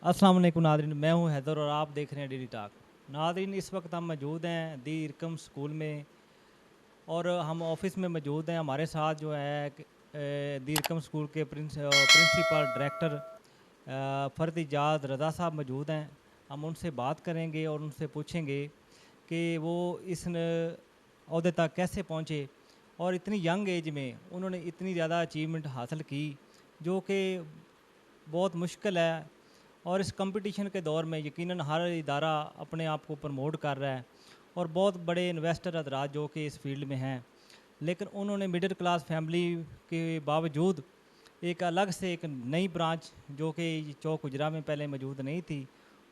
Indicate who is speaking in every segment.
Speaker 1: अस्सलाम वालेकुम नादरीन, मैं हूं हैदर और आप देख रहे हैं डेली टॉक। नादरीन, इस वक्त हम मौजूद हैं दी इरकम स्कूल में और हम ऑफिस में मौजूद हैं। हमारे साथ जो है दी इरकम स्कूल के प्रिंसिपल डायरेक्टर फ़र्द रज़ा साहब मौजूद हैं। हम उनसे बात करेंगे और उनसे पूछेंगे कि वो इस अहदे तक कैसे पहुँचे और इतनी यंग एज में उन्होंने इतनी ज़्यादा अचीवमेंट हासिल की, जो कि बहुत मुश्किल है। और इस कंपटीशन के दौर में यकीनन हर इदारा अपने आप को प्रमोट कर रहा है और बहुत बड़े इन्वेस्टर हजरात जो कि इस फील्ड में हैं, लेकिन उन्होंने मिडिल क्लास फैमिली के बावजूद एक अलग से एक नई ब्रांच जो कि चौक गुजरा में पहले मौजूद नहीं थी,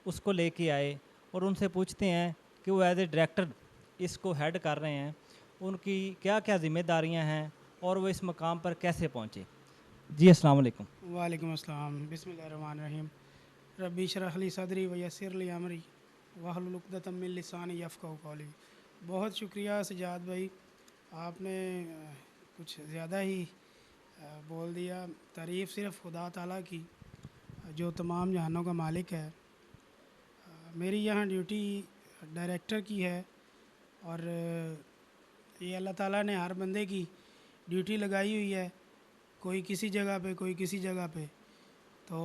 Speaker 1: उसको लेके आए। और उनसे पूछते हैं कि वो एज ए डायरेक्टर इसको हेड कर रहे हैं, उनकी क्या क्या जिम्मेदारियां हैं और वो इस मकाम पर कैसे पहुंचे। जी अस्सलाम वालेकुम।
Speaker 2: वालेकुम अस्सलाम बिस्मिल्लाहिर्रहमानिर्रहीम रब्बी इशरह ली सदरी व यस्सिर ली अमरी वहलुल उक़दतम मिन लिसानी यफ़क़हू क़ौली। बहुत शुक्रिया सजाद भाई, आपने कुछ ज़्यादा ही बोल दिया। तारीफ़ सिर्फ़ खुदा ताला की, जो तमाम जहानों का मालिक है। मेरी यहाँ ड्यूटी डायरेक्टर की है और ये अल्लाह ताला ने हर बंदे की ड्यूटी लगाई हुई है, कोई किसी जगह पे कोई किसी जगह पे। तो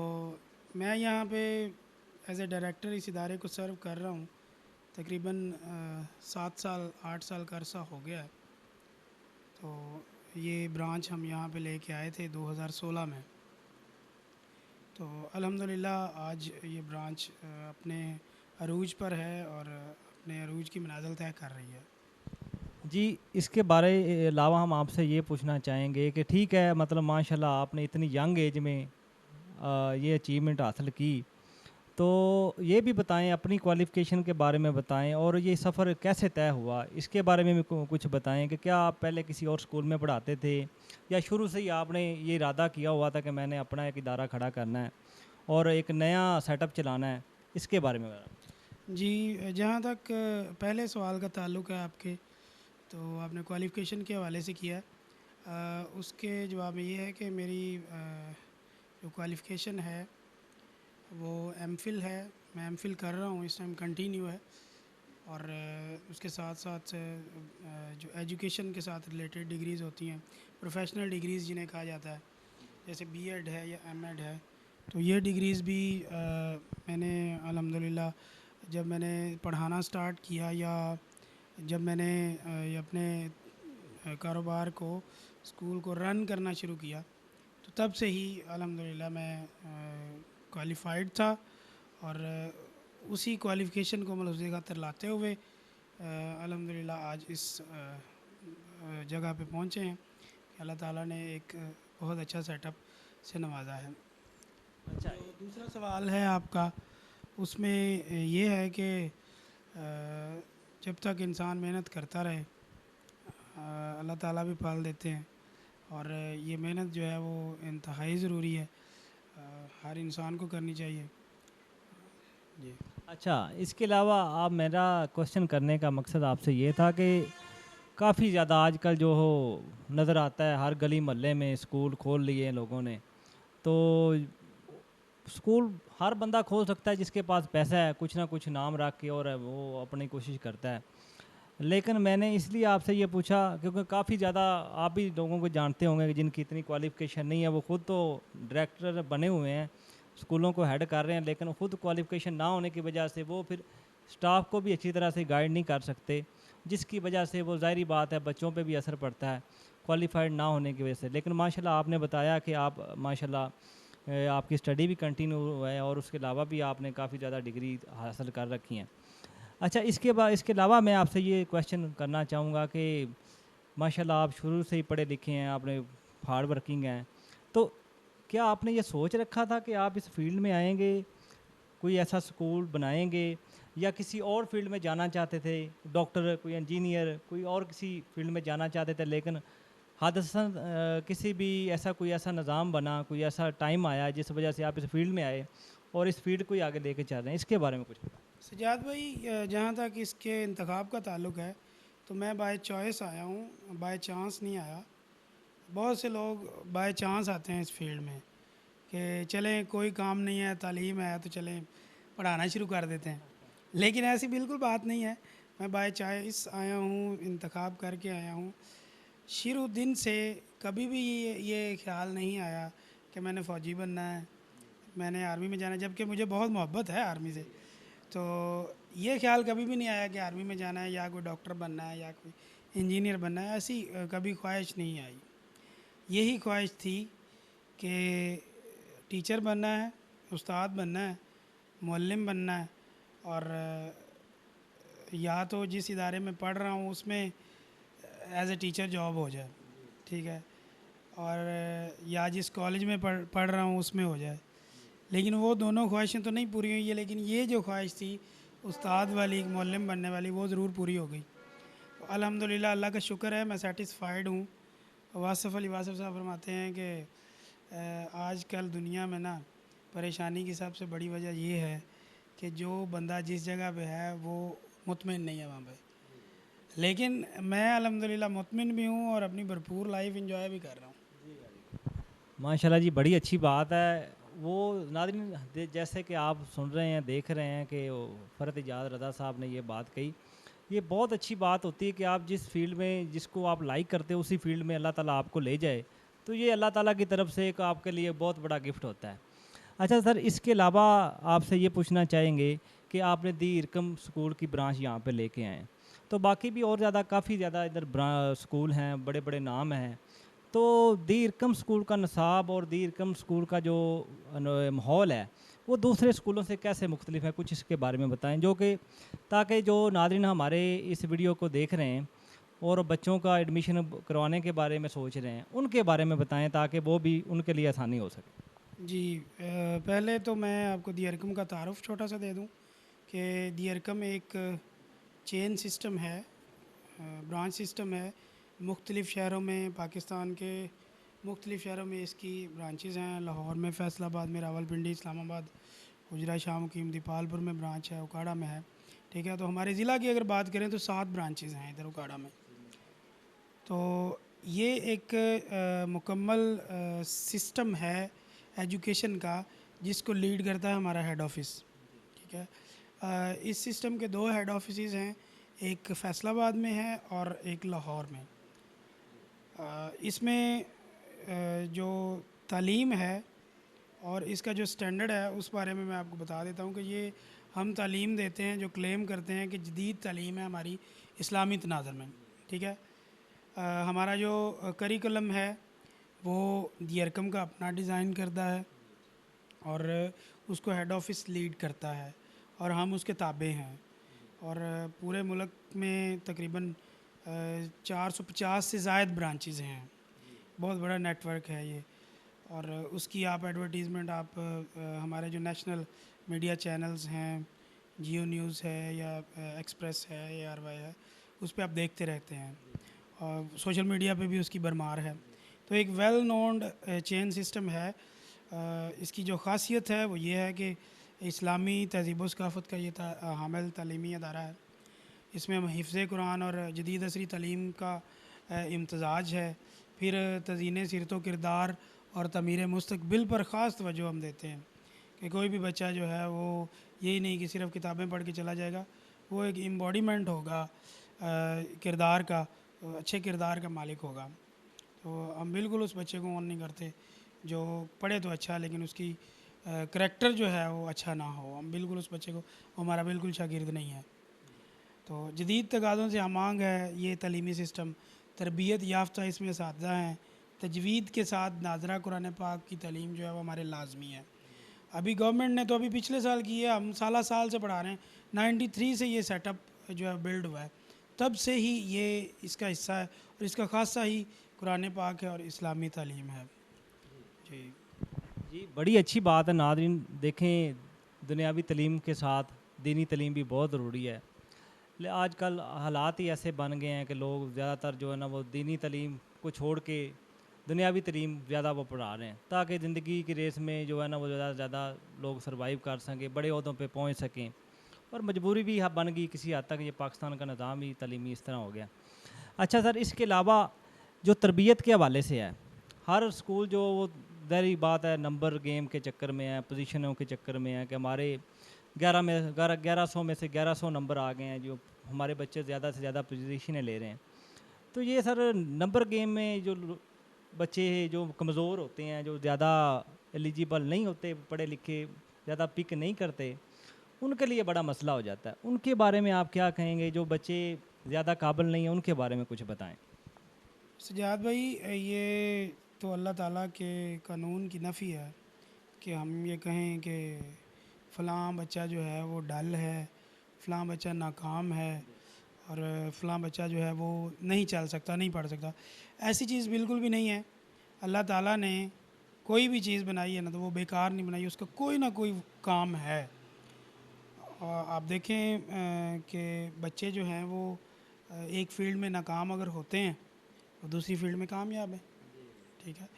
Speaker 2: मैं यहाँ पे एज ए डायरेक्टर इस इदारे को सर्व कर रहा हूँ। तकरीबन 7 साल 8 साल का अरसा हो गया है। तो ये ब्रांच हम यहाँ पे लेके आए थे 2016 में। तो अल्हम्दुलिल्लाह आज ये ब्रांच अपने अरूज पर है और अपने अरूज की मनाज़िल तय कर रही है।
Speaker 1: जी, इसके बारे अलावा हम आपसे ये पूछना चाहेंगे कि ठीक है, मतलब माशाल्लाह आपने इतनी यंग एज में ये अचीवमेंट हासिल की, तो ये भी बताएं, अपनी क्वालिफ़िकेशन के बारे में बताएं और ये सफ़र कैसे तय हुआ, इसके बारे में भी कुछ बताएं कि क्या आप पहले किसी और स्कूल में पढ़ाते थे या शुरू से ही आपने ये इरादा किया हुआ था कि मैंने अपना एक इदारा खड़ा करना है और एक नया सेटअप चलाना है, इसके बारे में बताएं।
Speaker 2: जी, जहाँ तक पहले सवाल का ताल्लुक़ है आपके, तो आपने क्वालिफ़िकेशन के हवाले से किया है। उसके जवाब में ये है कि मेरी जो क्वालिफ़िकेशन है वो एमफ़िल है। मैं एमफ़िल कर रहा हूँ, इस टाइम कंटिन्यू है। और उसके साथ साथ जो एजुकेशन के साथ रिलेटेड डिग्रीज़ होती हैं, प्रोफेशनल डिग्रीज़ जिन्हें कहा जाता है, जैसे बीएड है या एमएड है, तो ये डिग्रीज़ भी मैंने अल्हम्दुलिल्लाह जब मैंने पढ़ाना स्टार्ट किया या जब मैंने ये अपने कारोबार को, स्कूल को रन करना शुरू किया, तो तब से ही अल्हम्दुलिल्लाह मैं क्वालिफ़ाइड था। और उसी क्वालिफ़िकेशन को मलहूज़ खातर लाते हुए अल्हम्दुलिल्लाह आज इस जगह पे पहुँचे हैं कि अल्लाह ताला ने एक बहुत अच्छा सेटअप से नवाजा है।
Speaker 1: अच्छा।
Speaker 2: जो दूसरा सवाल है आपका, उसमें ये है कि जब तक इंसान मेहनत करता रहे अल्लाह ताला भी फल देते हैं। और ये मेहनत जो है वो इंतहाई ज़रूरी है, हर इंसान को करनी चाहिए। जी।
Speaker 1: अच्छा, इसके अलावा आप, मेरा क्वेश्चन करने का मकसद आपसे ये था कि काफ़ी ज़्यादा आजकल जो हो नज़र आता है हर गली मोहल्ले में स्कूल खोल लिए हैं लोगों ने। तो स्कूल हर बंदा खोल सकता है जिसके पास पैसा है, कुछ ना कुछ नाम रख के, और वो अपनी कोशिश करता है। लेकिन मैंने इसलिए आपसे ये पूछा क्योंकि काफ़ी ज़्यादा आप भी लोगों को जानते होंगे कि जिनकी इतनी क्वालिफ़िकेशन नहीं है, वो खुद तो डायरेक्टर बने हुए हैं, स्कूलों को हेड कर रहे हैं, लेकिन खुद क्वालिफ़िकेशन ना होने की वजह से वो फिर स्टाफ को भी अच्छी तरह से गाइड नहीं कर सकते, जिसकी वजह से वो ज़ाहिरी बात है बच्चों पे भी असर पड़ता है क्वालिफाइड ना होने की वजह से। लेकिन माशाल्लाह आपने बताया कि आप माशाल्लाह आपकी स्टडी भी कंटिन्यू है और उसके अलावा भी आपने काफ़ी ज़्यादा डिग्री हासिल कर रखी हैं। अच्छा, इसके अलावा मैं आपसे ये क्वेश्चन करना चाहूँगा कि माशाल्लाह आप शुरू से ही पढ़े लिखे हैं, आपने हार्ड वर्किंग हैं, तो क्या आपने ये सोच रखा था कि आप इस फील्ड में आएंगे, कोई ऐसा स्कूल बनाएंगे, या किसी और फील्ड में जाना चाहते थे, डॉक्टर, कोई इंजीनियर, कोई और किसी फील्ड में जाना चाहते थे, लेकिन हादसन किसी भी ऐसा कोई ऐसा निज़ाम बना, कोई ऐसा टाइम आया जिस वजह से आप इस फील्ड में आए और इस फील्ड को ही आगे लेके चल रहे हैं, इसके बारे में कुछ बताएं।
Speaker 2: सजाद भाई, जहाँ तक इसके इंतखाब का ताल्लुक़ है, तो मैं बाय चॉइस आया हूँ, बाय चांस नहीं आया। बहुत से लोग बाय चांस आते हैं इस फील्ड में, कि चलें कोई काम नहीं है, तालीम है तो चलें पढ़ाना शुरू कर देते हैं। लेकिन ऐसी बिल्कुल बात नहीं है। मैं बाय चॉइस आया हूँ, इंतखाब करके आया हूँ। शुरू दिन से कभी भी ये ख़्याल नहीं आया कि मैंने फ़ौजी बनना है, मैंने आर्मी में जाना है, जबकि मुझे बहुत मोहब्बत है आर्मी से। तो ये ख़्याल कभी भी नहीं आया कि आर्मी में जाना है या कोई डॉक्टर बनना है या कोई इंजीनियर बनना है, ऐसी कभी ख्वाहिश नहीं आई। यही ख्वाहिश थी कि टीचर बनना है, उस्ताद बनना है, मुअल्लिम बनना है, और या तो जिस इदारे में पढ़ रहा हूँ उसमें एज ए टीचर जॉब हो जाए, ठीक है, और या जिस कॉलेज में पढ़ रहा हूँ उसमें हो जाए। लेकिन वो दोनों ख्वाहिशें तो नहीं पूरी हुई है, लेकिन ये जो ख्वाहिश थी उस्ताद वाली, मुअल्लिम बनने वाली, वो ज़रूर पूरी हो गई। तो अल्हम्दुलिल्लाह, अल्लाह का शुक्र है, मैं सेटिस्फाइड हूँ। वासिफ़ अली वासिफ़ साहब फरमाते हैं कि आजकल दुनिया में ना परेशानी की सबसे बड़ी वजह ये है कि जो बंदा जिस जगह पे है वो मुतमिन नहीं है वहाँ पे। लेकिन मैं अल्हम्दुलिल्लाह मुतमिन भी हूँ और अपनी भरपूर लाइफ एंजॉय भी कर रहा हूँ।
Speaker 1: माशाल्लाह जी, बड़ी अच्छी बात है। वो नाज़रीन, जैसे कि आप सुन रहे हैं, देख रहे हैं कि वो फ़रत इजाज़ रज़ा साहब ने ये बात कही। ये बहुत अच्छी बात होती है कि आप जिस फ़ील्ड में जिसको आप लाइक करते हो उसी फ़ील्ड में अल्लाह ताला आपको ले जाए, तो ये अल्लाह ताला की तरफ से एक आपके लिए बहुत बड़ा गिफ्ट होता है। अच्छा सर, इसके अलावा आपसे ये पूछना चाहेंगे कि आपने दी इरकम स्कूल की ब्रांच यहाँ पे लेके आए हैं, तो बाकी भी और ज़्यादा काफ़ी ज़्यादा इधर स्कूल हैं, बड़े बड़े नाम हैं। तो दी इरकम स्कूल का नसाब और दी इरकम स्कूल का जो माहौल है, वो दूसरे स्कूलों से कैसे मुख्तलिफ है, कुछ इसके बारे में बताएं, जो कि ताकि जो नाज़रीन हमारे इस वीडियो को देख रहे हैं और बच्चों का एडमिशन करवाने के बारे में सोच रहे हैं, उनके बारे में बताएं ताकि वो भी उनके लिए आसानी हो सके।
Speaker 2: जी, पहले तो मैं आपको दी अरकम का तारुफ छोटा सा दे दूँ कि दी अरकम एक चेन सिस्टम है, ब्रांच सिस्टम है। मुख्तलिफ़ शहरों में, पाकिस्तान के मुख्तलिफ़ शहरों में इसकी ब्रांचेज़ हैं। लाहौर में, फैसलाबाद में, रावलपिंडी, इस्लामाबाद, गुजरा शामकीम, दीपालपुर में ब्रांच है, उकाड़ा में है, ठीक है। तो हमारे ज़िला की अगर बात करें तो 7 ब्रांचेज़ हैं इधर उकाड़ा में। तो ये एक मुकम्मल सिस्टम है एजुकेशन का, जिसको लीड करता है हमारा हेड ऑफ़िस, ठीक है। इस सिस्टम के 2 हेड ऑफिसेज़ हैं, एक फैसलाबाद में है और एक लाहौर में। इसमें जो तालीम है और इसका जो स्टैंडर्ड है उस बारे में मैं आपको बता देता हूँ कि ये हम तालीम देते हैं, जो क्लेम करते हैं कि जदीद तालीम है हमारी इस्लामी तनाज़ुर में, ठीक है। हमारा जो करिकुलम है वो दी अरकम का अपना डिज़ाइन करता है और उसको हेड ऑफिस लीड करता है और हम उसके ताबे हैं। और पूरे मुल्क में तकरीबन 450 से ज़ायद ब्रांचेज़ हैं, बहुत बड़ा नेटवर्क है ये। और उसकी आप एडवर्टीज़मेंट आप हमारे जो नेशनल मीडिया चैनल्स हैं, जियो न्यूज़ है या एक्सप्रेस है, ARY है, उस पे आप देखते रहते हैं, और सोशल मीडिया पे भी उसकी भरमार है। तो एक वेल नोन्ड चेन सिस्टम है। इसकी जो ख़ासियत है वो ये है कि इस्लामी तहज़ीब व सक़ाफ़त का ये हामिल तालीमी अदारा है। इसमें हम हिफ़्ज़ कुरान और जदीद असरी तालीम का इम्तज़ाज है। फिर तज़ीन सीरत व किरदार और तमीर मुस्तक़बिल पर ख़ास तवज्जो हम देते हैं कि कोई भी बच्चा जो है वो यही नहीं कि सिर्फ़ किताबें पढ़ के चला जाएगा, वो एक एम्बॉडीमेंट होगा किरदार का, अच्छे किरदार का मालिक होगा। तो हम बिल्कुल उस बच्चे को ऑन नहीं करते जो पढ़े तो अच्छा लेकिन उसकी करैक्टर जो है वो अच्छा ना हो। हम बिल्कुल उस बच्चे को, हमारा बिल्कुल शागिर्द नहीं है। तो जदीद तकाज़ों से आमांग है ये तालीमी सिस्टम। तरबियत याफ्ता इसमें असातिज़ा हैं। तजवीद के साथ नाज़रा कुरान पाक की तालीम जो है वो हमारे लाजमी है। अभी गवर्नमेंट ने तो अभी पिछले साल की है, हम साल से पढ़ा रहे हैं। 93 से ये सेटअप जो है बिल्ड हुआ है, तब से ही ये इसका हिस्सा है और इसका खासा ही कुरान पाक है और इस्लामी तालीम है। जी
Speaker 1: जी, बड़ी अच्छी बात है। नाज़रीन देखें, दुनियावी तालीम के साथ दीनी तालीम भी बहुत ज़रूरी है। आजकल हालात ही ऐसे बन गए हैं कि लोग ज़्यादातर जो है ना वो दीनी तालीम को छोड़ के दुनियावी तालीम ज़्यादा वो पढ़ा रहे हैं, ताकि ज़िंदगी की रेस में जो है ना वो ज़्यादा से ज़्यादा लोग सर्वाइव कर सकें, बड़े ओहदों पे पहुंच सकें। और मजबूरी भी बन गई किसी हद तक, ये पाकिस्तान का निज़ाम ही तालीमी इस तरह हो गया। अच्छा सर, इसके अलावा जो तरबियत के हवाले से है, हर स्कूल जो वो ज़ाहिर बात है नंबर गेम के चक्कर में है, पोजीशनों के चक्कर में है कि हमारे 1100 में से 1100 नंबर आ गए हैं, जो हमारे बच्चे ज़्यादा से ज़्यादा पोजीशनें ले रहे हैं। तो ये सर नंबर गेम में जो बच्चे जो कमज़ोर होते हैं, जो ज़्यादा एलिजिबल नहीं होते, पढ़े लिखे ज़्यादा पिक नहीं करते, उनके लिए बड़ा मसला हो जाता है। उनके बारे में आप क्या कहेंगे, जो बच्चे ज़्यादा काबिल नहीं हैं, उनके बारे में कुछ बताएं।
Speaker 2: सजाद भाई, ये तो अल्लाह ताला के कानून की नफ़ी है कि हम ये कहें कि फ़लाँ बच्चा जो है वो डल है, फ़लाँ बच्चा नाकाम है और फ़लाँ बच्चा जो है वो नहीं चल सकता, नहीं पढ़ सकता। ऐसी चीज़ बिल्कुल भी नहीं है। अल्लाह ताला ने कोई भी चीज़ बनाई है ना, तो वो बेकार नहीं बनाई, उसका कोई ना कोई काम है। आप देखें कि बच्चे जो हैं वो एक फ़ील्ड में नाकाम अगर होते हैं, वो दूसरी फ़ील्ड में कामयाब हैं। ठीक है।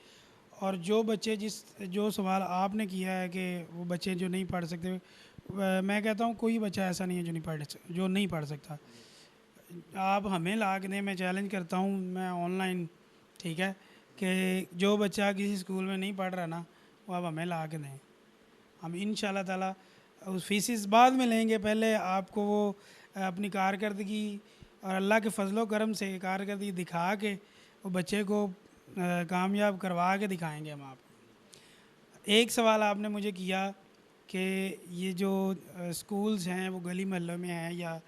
Speaker 2: और जो बच्चे जो सवाल आपने किया है कि वो बच्चे जो नहीं पढ़ सकते, मैं कहता हूँ कोई बच्चा ऐसा नहीं है जो नहीं पढ़ सकता। आप हमें ला के दें, मैं चैलेंज करता हूँ, मैं ऑनलाइन, ठीक है, कि जो बच्चा किसी स्कूल में नहीं पढ़ रहा ना, वो आप हमें ला के दें। हम इंशाल्लाह ताला उस फीसिस बाद में लेंगे, पहले आपको वो अपनी कारकर्दगी और अल्लाह के फजलो करम से कारकर्दगी दिखा के वो बच्चे को कामयाब करवा के दिखाएंगे हम आपको। एक सवाल आपने मुझे किया कि ये जो स्कूल्स हैं वो गली मोहल्लों में हैं, या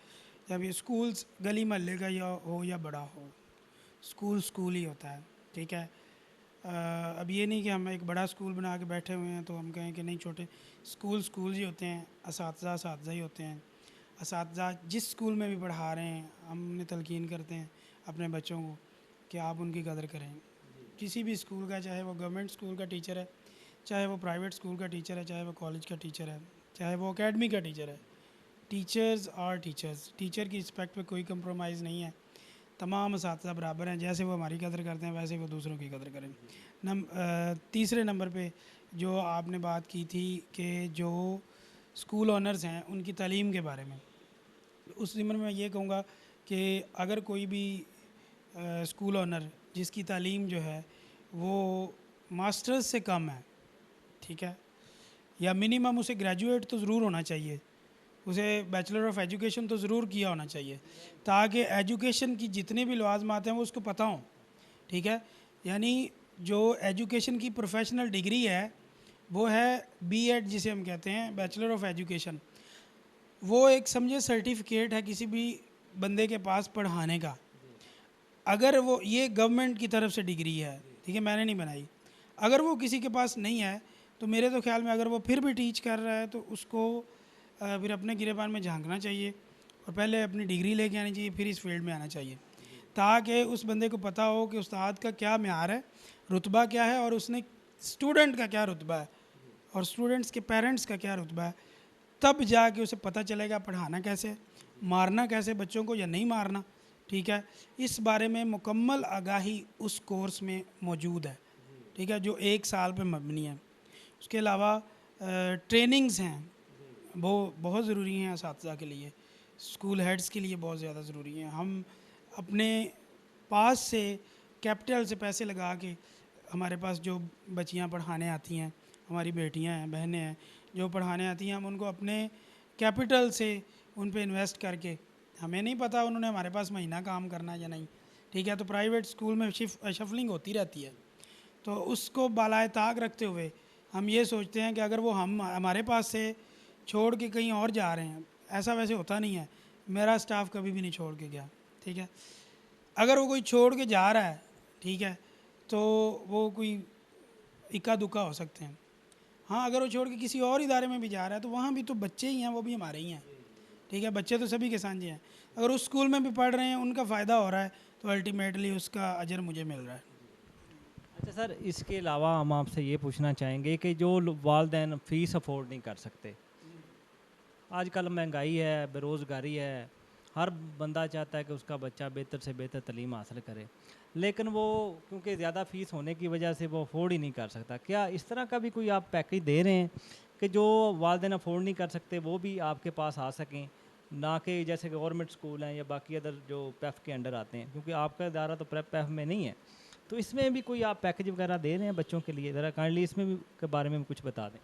Speaker 2: जब ये स्कूल्स गली मोहल्ले का या हो या बड़ा हो, स्कूल स्कूल ही होता है। ठीक है। अब ये नहीं कि हम एक बड़ा स्कूल बना के बैठे हुए हैं तो हम कहें कि नहीं, छोटे स्कूल स्कूल ही होते हैं, असातिज़ा ही होते हैं। असातिज़ा जिस स्कूल में भी पढ़ा रहे हैं, हम उन्हें तलकीन करते हैं अपने बच्चों को कि आप उनकी कदर करें। किसी भी स्कूल का, चाहे वो गवर्नमेंट स्कूल का टीचर है, चाहे वो प्राइवेट स्कूल का टीचर है, चाहे वो कॉलेज का टीचर है, चाहे वो अकेडमी का टीचर है, टीचर्स और टीचर्स, टीचर की रिस्पेक्ट पे कोई कंप्रोमाइज़ नहीं है। तमाम असातिज़ा बराबर हैं, जैसे वो हमारी कदर करते हैं वैसे वो दूसरों की कदर करें। तीसरे नंबर पे जो आपने बात की थी कि जो स्कूल ओनर्स हैं उनकी तालीम के बारे में, उस ज़िम्मन में मैं ये कहूँगा कि अगर कोई भी स्कूल ओनर जिसकी तालीम जो है वो मास्टर्स से कम है, ठीक है, या मिनिमम उसे ग्रेजुएट तो ज़रूर होना चाहिए, उसे बैचलर ऑफ एजुकेशन तो ज़रूर किया होना चाहिए, ताकि एजुकेशन की जितने भी लवाजमात हैं वो उसको पता हों। ठीक है। यानी जो एजुकेशन की प्रोफेशनल डिग्री है वो है बीएड, जिसे हम कहते हैं बैचलर ऑफ एजुकेशन। वो एक समझे सर्टिफिकेट है किसी भी बंदे के पास पढ़ाने का। अगर वो, ये गवर्नमेंट की तरफ से डिग्री है, ठीक है, मैंने नहीं बनाई। अगर वो किसी के पास नहीं है तो मेरे तो ख्याल में अगर वो फिर भी टीच कर रहा है तो उसको फिर अपने गिरेबान में झांकना चाहिए और पहले अपनी डिग्री लेके आनी चाहिए, फिर इस फील्ड में आना चाहिए, ताकि उस बंदे को पता हो कि उस्ताद का क्या म्यार है, रुतबा क्या है, और उसने स्टूडेंट का क्या रुतबा है और स्टूडेंट्स के पेरेंट्स का क्या रुतबा है। तब जाके उसे पता चलेगा पढ़ाना कैसे, मारना कैसे बच्चों को या नहीं मारना। ठीक है। इस बारे में मुकम्मल आगाही उस कोर्स में मौजूद है, ठीक है, जो 1 साल पे मबनी है। उसके अलावा ट्रेनिंग्स हैं, वो बहुत ज़रूरी हैं असातिज़ा के लिए, स्कूल हेड्स के लिए बहुत ज़्यादा ज़रूरी हैं। हम अपने पास से कैपिटल से पैसे लगा के, हमारे पास जो बच्चियां पढ़ाने आती हैं, हमारी बेटियां हैं, बहनें हैं जो पढ़ाने आती हैं, हम उनको अपने कैपिटल से उन पे इन्वेस्ट करके, हमें नहीं पता उन्होंने हमारे पास महीना काम करना है या नहीं, ठीक है, तो प्राइवेट स्कूल में शफलिंग होती रहती है, तो उसको बालाए ताक रखते हुए हम ये सोचते हैं कि अगर वो हम हमारे पास से छोड़ के कहीं और जा रहे हैं, ऐसा वैसे होता नहीं है, मेरा स्टाफ कभी भी नहीं छोड़ के गया। ठीक है। अगर वो कोई छोड़ के जा रहा है, ठीक है, तो वो कोई इक्का दुक्का हो सकते हैं। हाँ, अगर वो छोड़ के किसी और इदारे में भी जा रहा है तो वहाँ भी तो बच्चे ही हैं, वो भी हमारे ही हैं। ठीक है, बच्चे तो सभी के सांझे हैं। अगर उस स्कूल में भी पढ़ रहे हैं, उनका फ़ायदा हो रहा है, तो अल्टीमेटली उसका अजर मुझे मिल रहा है।
Speaker 1: अच्छा सर, इसके अलावा हम आपसे ये पूछना चाहेंगे कि जो वालदेन फ़ीस अफोर्ड नहीं कर सकते, आजकल महंगाई है, बेरोज़गारी है, हर बंदा चाहता है कि उसका बच्चा बेहतर से बेहतर तालीम हासिल करे, लेकिन वो क्योंकि ज़्यादा फ़ीस होने की वजह से वो अफोर्ड ही नहीं कर सकता। क्या इस तरह का भी कोई आप पैकेज दे रहे हैं कि जो वालदेन अफोर्ड नहीं कर सकते वो भी आपके पास आ सकें, ना कि जैसे गवर्नमेंट स्कूल हैं या बाकी अदर जो पैफ के अंडर आते हैं, क्योंकि आपका इदारा तो पैफ में नहीं है, तो इसमें भी कोई आप पैकेज वगैरह दे रहे हैं बच्चों के लिए? ज़रा काइंडली इसमें भी के बारे में भी कुछ बता दें।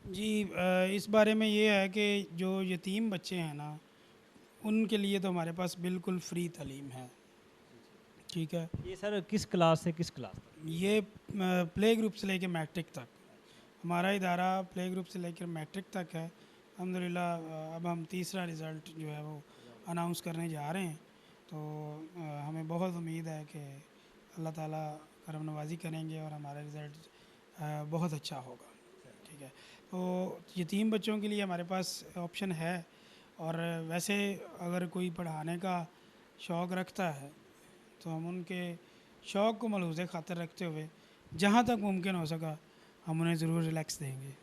Speaker 2: जी, इस बारे में ये है कि जो यतीम बच्चे हैं ना, उनके लिए तो हमारे पास बिल्कुल फ्री तालीम है। ठीक है।
Speaker 1: ये सर किस क्लास से किस क्लास तक?
Speaker 2: ये प्ले ग्रुप से लेकर मैट्रिक तक, हमारा इदारा प्ले ग्रुप से लेकर मैट्रिक तक है। अल्हम्दुलिल्लाह अब हम तीसरा रिज़ल्ट जो है वो अनाउंस करने जा रहे हैं। तो हमें बहुत उम्मीद है कि अल्लाह ताला करम नवाज़ी करेंगे और हमारा रिज़ल्ट बहुत अच्छा होगा। ठीक है। तो यतीम बच्चों के लिए हमारे पास ऑप्शन है। और वैसे अगर कोई पढ़ाने का शौक़ रखता है तो हम उनके शौक़ को मलहूज़ ख़ातिर रखते हुए जहाँ तक मुमकिन हो सका हम उन्हें ज़रूर रिलैक्स देंगे।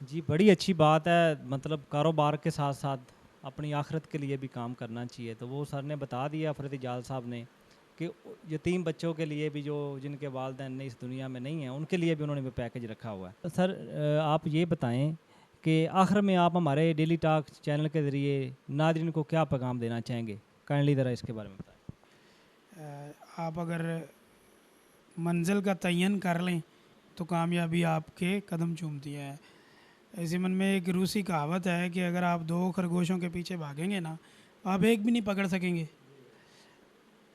Speaker 1: जी, बड़ी अच्छी बात है। मतलब कारोबार के साथ साथ अपनी आखिरत के लिए भी काम करना चाहिए। तो वो सर ने बता दिया, फ़रीद इजाज़ साहब ने, कि यतीम बच्चों के लिए भी जो जिनके वालिदैन ने इस दुनिया में नहीं हैं, उनके लिए भी उन्होंने भी पैकेज रखा हुआ है। तो सर आप ये बताएं कि आखिर में आप हमारे डेली टॉक चैनल के ज़रिए नाज़रीन को क्या पैगाम देना चाहेंगे? काइंडली ज़रा इसके बारे में बताएं।
Speaker 2: आप अगर मंजिल का तयन कर लें तो कामयाबी आपके कदम चूमती है। इस ज़मन में एक रूसी कहावत है कि अगर आप 2 खरगोशों के पीछे भागेंगे ना, आप एक भी नहीं पकड़ सकेंगे।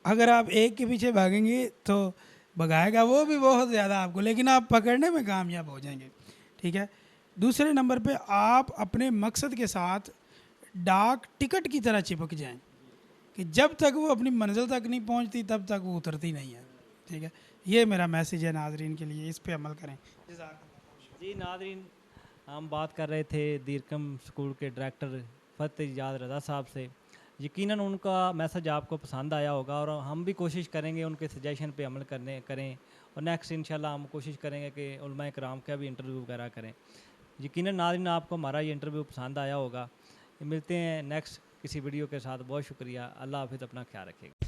Speaker 2: अगर आप एक के पीछे भागेंगे तो भगाएगा वो भी बहुत ज़्यादा आपको, लेकिन आप पकड़ने में कामयाब हो जाएंगे। ठीक है। दूसरे नंबर पे आप अपने मकसद के साथ डाक टिकट की तरह चिपक जाएं कि जब तक वो अपनी मंजिल तक नहीं पहुंचती तब तक वो उतरती नहीं है। ठीक है। ये मेरा मैसेज है नाजरीन के लिए, इस पे अमल करें।
Speaker 1: जी नाज़रीन, हम बात कर रहे थे दीरकम स्कूल के डायरेक्टर फ़रीद इजाज़ रज़ा साहब से। यकीनन उनका मैसेज आपको पसंद आया होगा और हम भी कोशिश करेंगे उनके सजेशन पे अमल करें और नेक्स्ट इंशाल्लाह हम कोशिश करेंगे कि उलमाए कराम का भी इंटरव्यू वगैरह करें। यकीनन नाज़रीन आपको हमारा ये इंटरव्यू पसंद आया होगा। मिलते हैं नेक्स्ट किसी वीडियो के साथ। बहुत शुक्रिया। अल्लाह हाफ़िज़, अपना ख्याल रखिएगा।